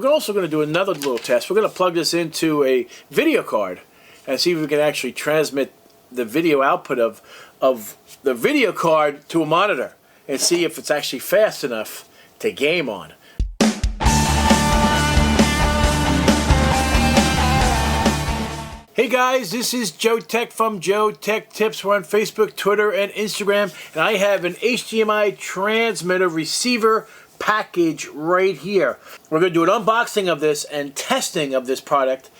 we're also going to do another little test. We're going to plug this into a video card and see if we can actually transmit the video output of the video card to a monitor and see if it's actually fast enough to game on. Hey guys, this is Joe Tech from JoeteckTips. We're on Facebook, Twitter, and Instagram, and I have an HDMI transmitter receiver package right here. We're going to do an unboxing of this and testing of this product,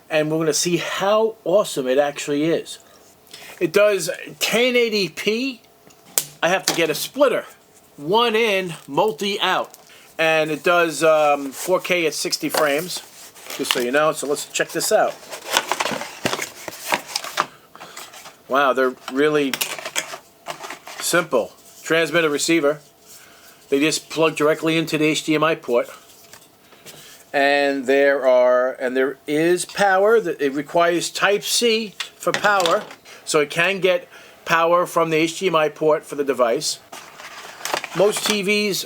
and we're going to see how awesome it actually is. It does 1080p. I have to get a splitter, one in, multi out, and it does 4K at 60 frames, just so you know. So let's check this out. Wow, they're really simple. Transmitter receiver. They just plug directly into the HDMI port. And there is power. It requires Type-C for power. So it can get power from the HDMI port for the device. Most TVs,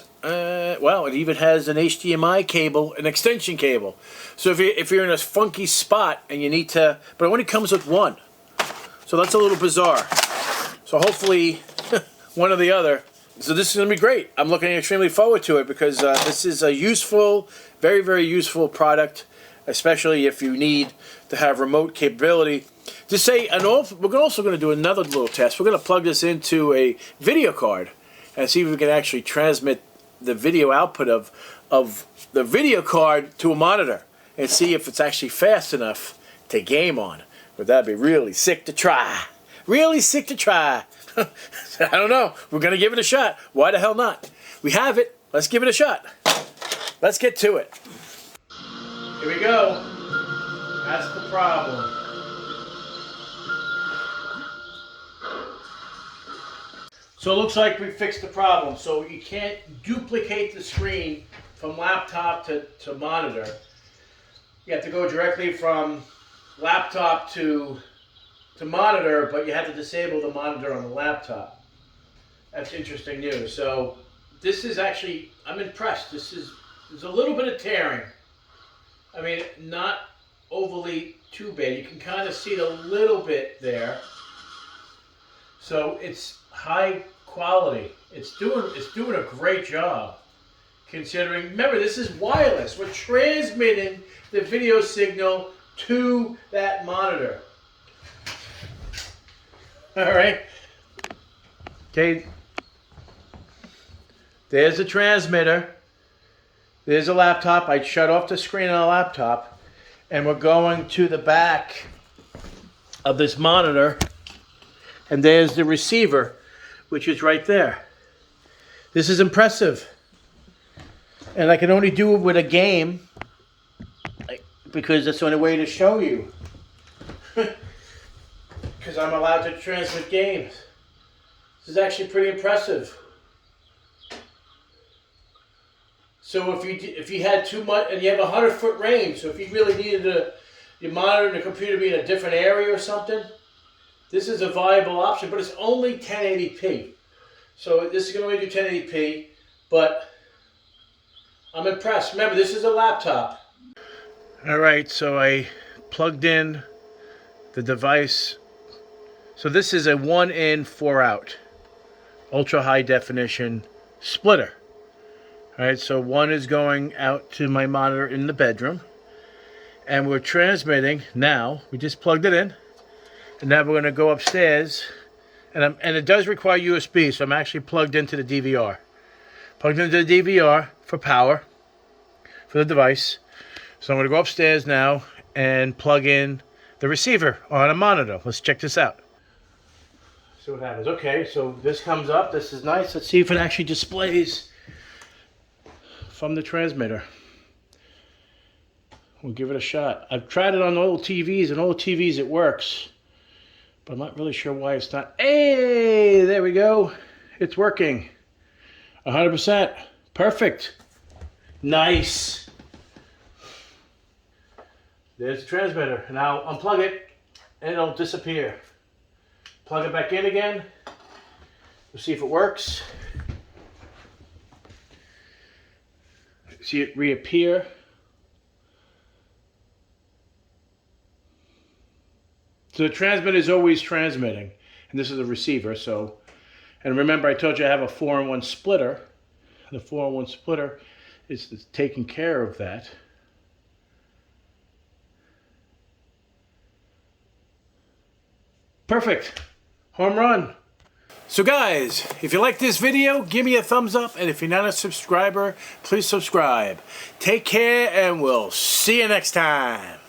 well, it even has an HDMI cable, an extension cable. So if you're in a funky spot and you need to, but it only comes with one. So that's a little bizarre. So hopefully one or the other. So this is going to be great. I'm looking extremely forward to it because this is a useful, very, very useful product, especially if you need to have remote capability. To say, we're also going to do another little test. We're going to plug this into a video card and see if we can actually transmit the video output of the video card to a monitor and see if it's actually fast enough to game on. But that'd be really sick to try. Really sick to try. I don't know. We're going to give it a shot. Why the hell not? We have it. Let's give it a shot. Let's get to it. Here we go. That's the problem. So it looks like we fixed the problem. So you can't duplicate the screen from laptop to monitor. You have to go directly from laptop to monitor, but you have to disable the monitor on the laptop. That's interesting news. So this is actually, I'm impressed. There's a little bit of tearing. I mean, not overly too bad. You can kind of see it a little bit there. So it's high quality. It's doing a great job. Considering, remember, this is wireless. We're transmitting the video signal to that monitor. All right. Okay. There's the transmitter. There's a laptop. I shut off the screen on a laptop, and we're going to the back of this monitor, and there's the receiver, which is right there. This is impressive, and I can only do it with a game because that's the only way to show you. Because I'm allowed to transmit games. This is actually pretty impressive. So if you had too much, and you have a 100-foot range, so if you really needed your monitor and the computer be in a different area or something, this is a viable option, but it's only 1080p. So this is going to do 1080p, but I'm impressed. Remember, this is a laptop. All right, so I plugged in the device. So this is a 1 in, 4 out, ultra high definition splitter. All right, so one is going out to my monitor in the bedroom, and we're transmitting now. We just plugged it in, and now we're going to go upstairs, and it does require USB, so I'm actually plugged into the DVR. Plugged into the DVR for power for the device. So I'm going to go upstairs now and plug in the receiver on a monitor. Let's check this out. See what happens. Okay, so this comes up. This is nice. Let's see if it actually displays from the transmitter. We'll give it a shot. I've tried it on old TVs, and old TVs it works, but I'm not really sure why it's not. Hey, there we go. It's working. 100%. Perfect. Nice. There's the transmitter. Now unplug it and it'll disappear. Plug it back in again. We'll see if it works. See it reappear So the transmitter is always transmitting, and this is the receiver. So, and remember I told you I have a 4-in-1 splitter. The 4-in-1 splitter is taking care of that. Perfect. Home run. So guys, if you like this video, give me a thumbs up, and if you're not a subscriber, please subscribe. Take care, and we'll see you next time.